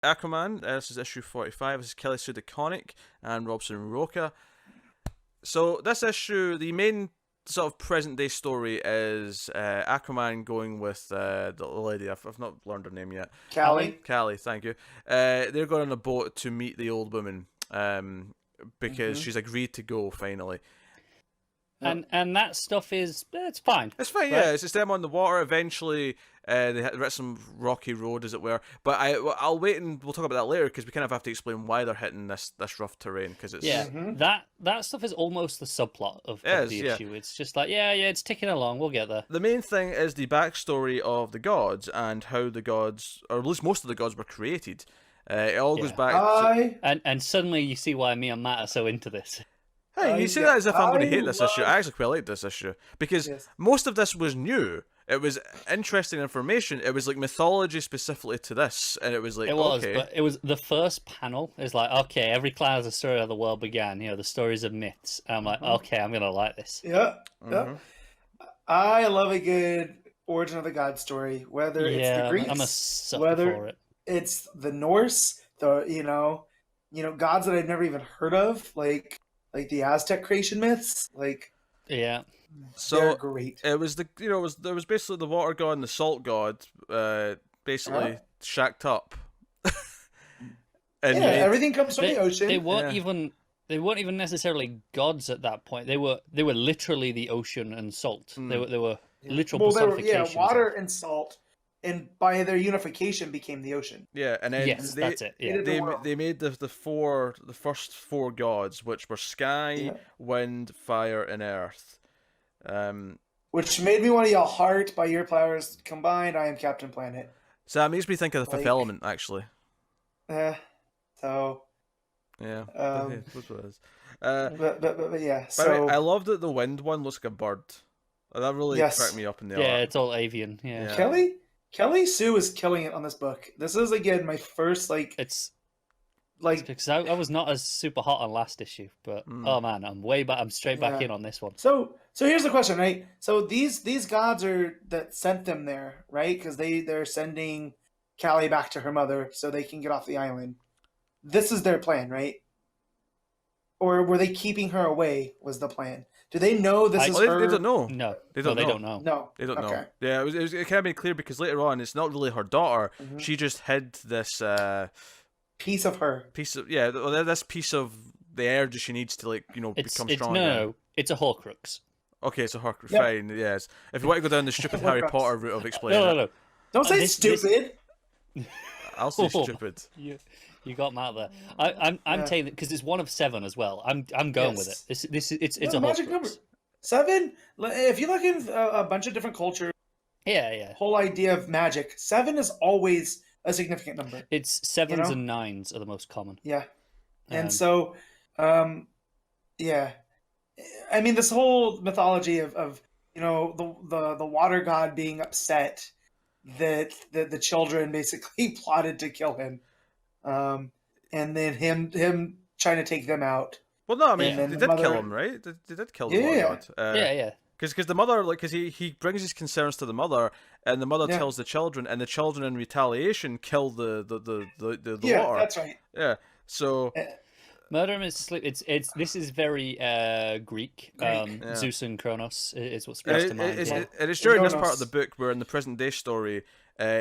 Aquaman. This is issue 45. This is Kelly Sue DeConnick and Robson Roca. So this issue, the main sort of present day story is Aquaman going with the lady. I've not learned her name yet. Callie, thank you. They're going on a boat to meet the old woman because she's agreed to go finally. And that stuff is, it's fine. It's fine, right? Yeah. It's just them on the water. Eventually, they hit some rocky road, as it were. But I'll wait and we'll talk about that later because we kind of have to explain why they're hitting this rough terrain. Because it's that stuff is almost the subplot of the issue. It's just like it's ticking along. We'll get there. The main thing is the backstory of the gods and how the gods, or at least most of the gods, were created. It all goes back. And suddenly you see why me and Matt are so into this. Hey, you say that as if I'm going to hate this issue. I actually quite like this issue because most of this was new. It was interesting information. It was like mythology specifically to this, and it was like but it was the first panel. Is like every cloud is a story of the world began. The stories of myths. And I'm like, okay, I'm gonna like this. Yeah. I love a good origin of the god story, whether it's the Greeks, I'm a sucker for it. It's the Norse, the gods that I've never even heard of, like the Aztec creation myths, So they're great. It was there was basically the water god and the salt god, basically shacked up. And everything comes from the ocean. They weren't even necessarily gods at that point. They were literally the ocean and salt. They were literal personifications. Water and salt, and by their unification became the ocean. Yeah, and then that's it. Yeah. They made the first four gods, which were sky, wind, fire, and earth. Which made me want to yell "Heart" by your powers combined. I am Captain Planet. So that makes me think of the fifth element, actually. So. Yeah. That's what it is. But yeah. By the way, I love that the wind one looks like a bird. That really cracked me up in the art. Yeah, it's all avian. Yeah. Kelly Sue is killing it on this book. This is again my first It's because I was not as super hot on last issue, but oh man, I'm way back. I'm straight back in on this one. So here's the question, right? So these gods that sent them there, right? Because they're sending Callie back to her mother so they can get off the island. This is their plan, right? Or were they keeping her away? Was the plan? Do they know this is her? They don't know. No, they don't know. No, they don't know. Yeah, it can't be clear because later on, it's not really her daughter. She just hid this piece of her. This piece of the energy she needs to become strong. No, it's a Horcrux. Okay, it's a Horcrux. Yep. Fine, yes. If you want to go down the stupid Harry Potter route of explaining no. Don't say stupid. I'll say stupid. You got Matt there. I'm taking it because it's one of 7 as well. I'm going with it. It's a magic number. 7. If you look in a bunch of different cultures, whole idea of magic, 7 is always a significant number. It's 7s and 9s are the most common. Yeah, and so, I mean, this whole mythology of the water god being upset that the children basically plotted to kill him. And then him trying to take them out. Well, no, I mean, they did kill him, right? They did kill the water god. Yeah. Because the mother, because he brings his concerns to the mother, and the mother tells the children, and the children in retaliation kill the water. Yeah, that's right. Yeah, so murder him is sleep. This is very Greek. Zeus and Kronos is what springs to mind. And it's during this part of the book where in the present day story,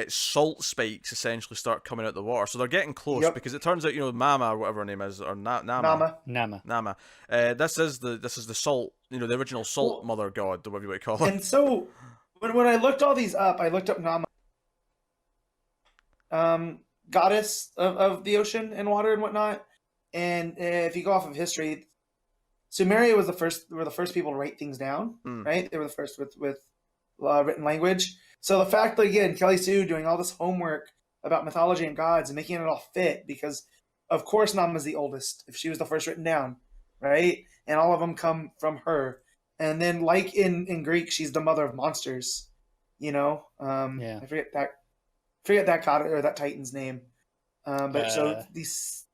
salt spikes essentially start coming out the water, so they're getting close because it turns out Mama or whatever her name is, or Nama. This is the salt, the original salt mother god, whatever you want to call it. And so when I looked all these up, I looked up Nama, goddess of the ocean and water and whatnot. And if you go off of history, Sumeria were the first people to write things down, right? They were the first with written language. So the fact that, again, Kelly Sue doing all this homework about mythology and gods and making it all fit, because of course Nama's the oldest, if she was the first written down, right? And all of them come from her. And then, like in Greek, she's the mother of monsters, I forget that god or that titan's name. So these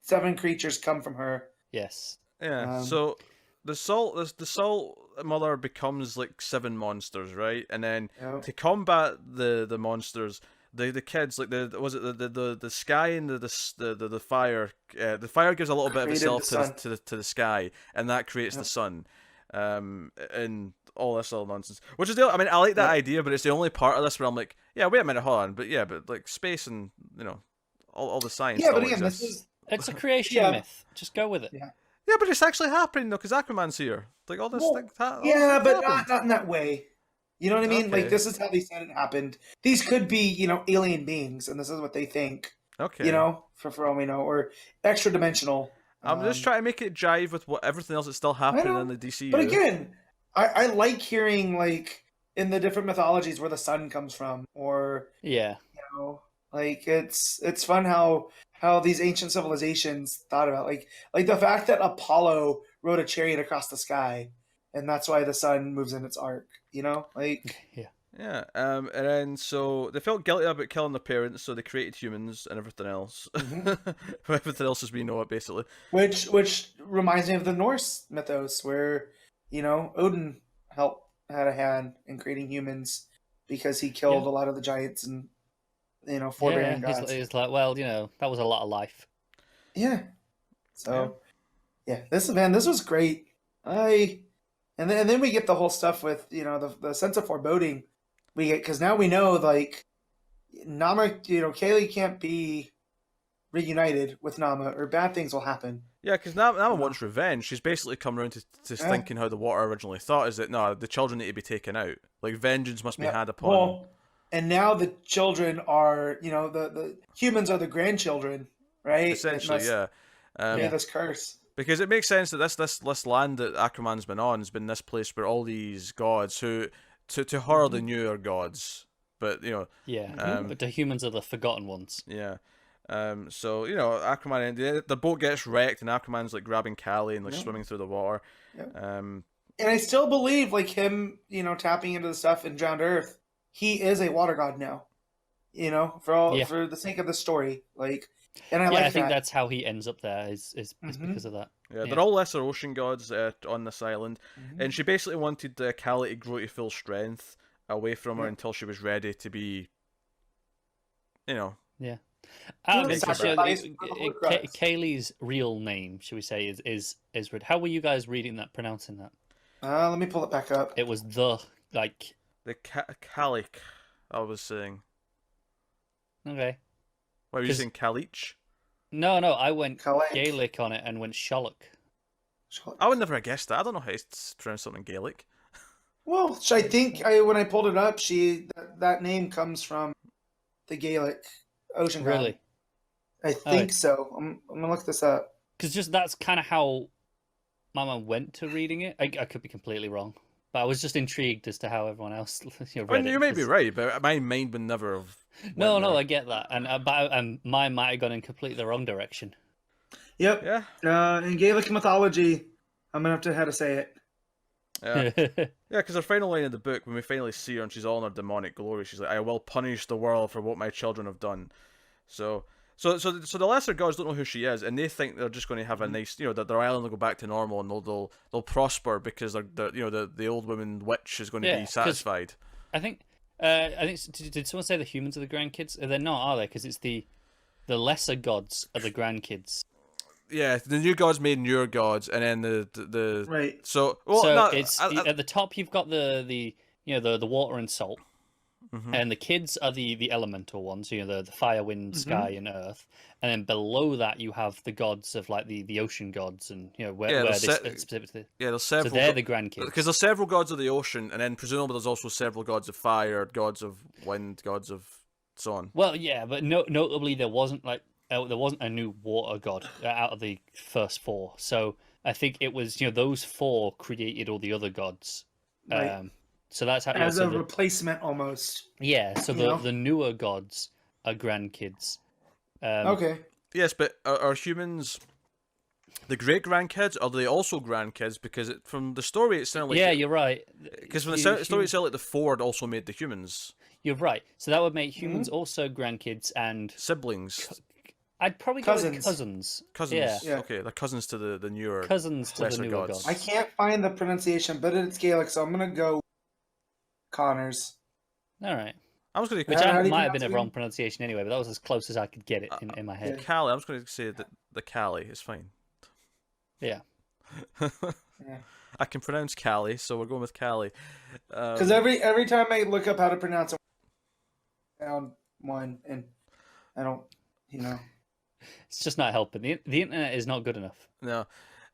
7 creatures come from her. Yes. Yeah. So the salt mother becomes like 7 monsters, right? And then to combat the monsters, the kids, like the sky and the fire. The fire gives a little bit of Created itself the to the sky, and that creates the sun. And all this little nonsense. Which is I mean, I like that idea, but it's the only part of this where I'm like, yeah, wait a minute, hold on, but like space and all the science. Yeah, but still again, exists. It's a creation myth. Just go with it. Yeah, but it's actually happening though, because Aquaman's here. Like all this thing. Yeah, but not in that way. You know what I mean? Okay. Like this is how they said it happened. These could be, alien beings, and this is what they think. Okay. For all we know, or extra dimensional. I'm just trying to make it jive with what everything else that's still happening in the DCU. But again, I like hearing like in the different mythologies where the sun comes from, or like it's fun how these ancient civilizations thought about like the fact that Apollo rode a chariot across the sky, and that's why the sun moves in its arc. Yeah, and then so they felt guilty about killing their parents, so they created humans and everything else. Everything else as we know it, basically. Which reminds me of the Norse mythos, where Odin had a hand in creating humans because he killed a lot of the giants and forebearing gods. He's like, well, that was a lot of life. Yeah. So this was great. And then we get the whole stuff with the sense of foreboding we get, because now we know like Nama, Kaylee can't be reunited with Nama, or bad things will happen. Yeah, because Nama wants revenge. She's basically come around to thinking how the Water originally thought, is that no, the children need to be taken out. Like vengeance must be had upon. Well, and now the children are the humans are the grandchildren, right? Essentially, this curse. Because it makes sense that this land that Aquaman's been on has been this place where all these gods who to her they knew are gods, but but the humans are the forgotten ones. Yeah. So Aquaman, the boat gets wrecked and Aquaman's like grabbing Callie and like swimming through the water. And I still believe like him, tapping into the stuff in Drowned Earth, he is a water god now. For the sake of the story, like. And I think that's how he ends up there is because of that. Yeah, they're all lesser ocean gods on this island, and she basically wanted Callie to grow to full strength away from her until she was ready to be, Kaylee's real name, should we say, is how were you guys reading that, pronouncing that? Let me pull it back up. It was the Calic, I was saying. Okay. What were you saying, Kalich? No, I went Gaelic on it and went Sherlock. I would never have guessed that. I don't know how to pronounce something Gaelic. Well, I think when I pulled it up, that name comes from the Gaelic ocean god. Really? I think so. I'm gonna look this up. Because just that's kind of how Mama went to reading it. I could be completely wrong, but I was just intrigued as to how everyone else read it. You may be right, but my mind would never have. No, I get that, and mine might have gone in completely the wrong direction. Yep. Yeah. In Gaelic mythology, I'm gonna have to how to say it. Yeah, because her final line in the book, when we finally see her and she's all in her demonic glory, she's like, "I will punish the world for what my children have done." So the lesser gods don't know who she is, and they think they're just going to have a nice, that their island will go back to normal and they'll prosper because the old woman witch is going to be satisfied. I think did someone say the humans are the grandkids? They're not, are they? Because it's the lesser gods are the grandkids. Yeah, the new gods made newer gods, and then the right. So it's at the top you've got the water and salt, and the kids are the elemental ones. The fire, wind, sky, and earth, and then below that you have the gods of like the ocean gods, and where this specifically. Yeah, there's several. So they're the grandkids because there's several gods of the ocean, and then presumably there's also several gods of fire, gods of wind, gods of so on. Well, yeah, but notably there wasn't a new water god out of the first four. So I think it was those four created all the other gods. Right. So that's how as a replacement almost. Yeah. So the newer gods are grandkids. Okay. Yes, but are humans the great grandkids? Are they also grandkids? Because from the story it sounded like you're right. Because from the story it sounded like the Ford also made the humans. You're right. So that would make humans also grandkids and siblings. I'd probably go with cousins. Cousins. Yeah. Okay, they're cousins to the newer cousins to the newer gods. I can't find the pronunciation, but it's Gaelic, so I'm gonna go Connors. All right. I was going Which How do you might have been pronounce a it wrong again? pronunciation anyway, but that was as close as I could get it in my head. Callie. I was going to say the Callie. It's fine. Yeah. Yeah. I can pronounce Callie, so we're going with Callie. Because every time I look up how to pronounce it, I found one, and I don't, It's just not helping. The internet is not good enough. No.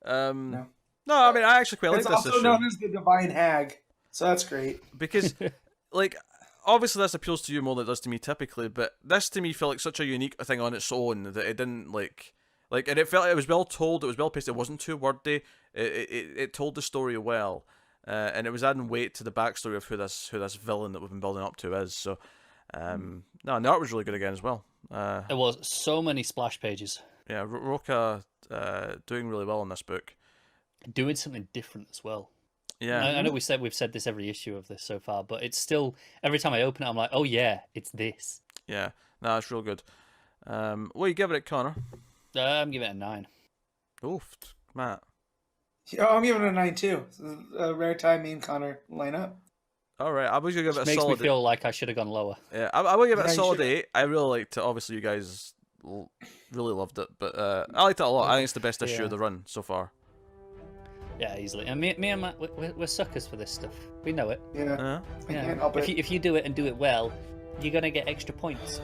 No. No, I mean, I actually quite like It's this also issue. known as the Divine Hag, so that's great. Because, like, obviously this appeals to you more than it does to me typically, but this to me felt like such a unique thing on its own that it didn't, and it felt like it was well told, it was well paced, it wasn't too wordy, it told the story well, and it was adding weight to the backstory of who this villain that we've been building up to is, so, no, and the art was really good again as well. There was so many splash pages. Yeah, Roca doing really well in this book. Doing something different as well. Yeah. I know we've said this every issue of this so far, but it's still, every time I open it, I'm like, oh yeah, it's this. Yeah, no, it's real good. What you giving it, Connor? I'm giving it a 9. Oof, Matt. Yeah, I'm giving it a 9 too. This is a rare time me and Connor line up. All right, I was gonna give it a Makes solid. me feel like I should have gone lower. Yeah, I will give it a Yeah, you solid should. 8. I really liked it. Obviously, you guys really loved it, but I liked it a lot. I think it's the best issue Yeah. of the run so far. Yeah, easily. And me and Matt, we're suckers for this stuff. We know it. Yeah, I Yeah. can't help it. If you do it and do it well, you're gonna get extra points.